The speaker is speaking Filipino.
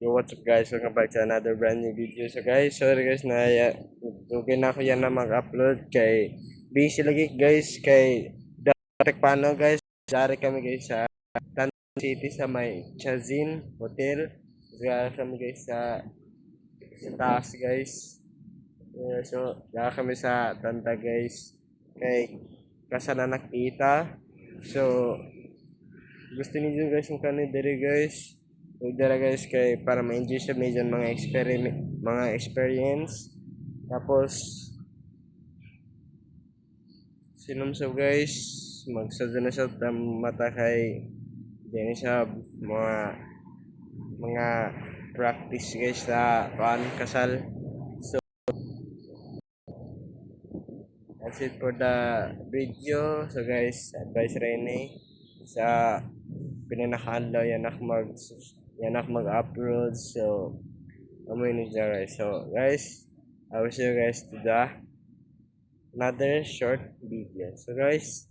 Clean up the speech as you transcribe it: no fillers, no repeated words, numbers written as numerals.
Yo, what's up guys? Welcome back to another brand new video. So guys, sorry guys na dugay na ako yan na mag-upload kay busy lagi guys kay dapat paano guys. Dari kami guys sa Tantan City sa may Chazin Hotel. Dari kami guys sa taas guys. So, dari kami sa Tanta guys kay kasana nakita. So, gusto niyo guys yung kanin dere guys. Huwag dara guys kay para ma-enjoy sa medyo mga experience. Tapos sinumso guys magsado na sa mata kay din sa mga practice guys sa kasal. So that's it for the video. So guys, advice Rene sa pinanakanlaw yan ako mag-upload. So amoy ni guys. So guys, I will see you guys to the another short video. So guys,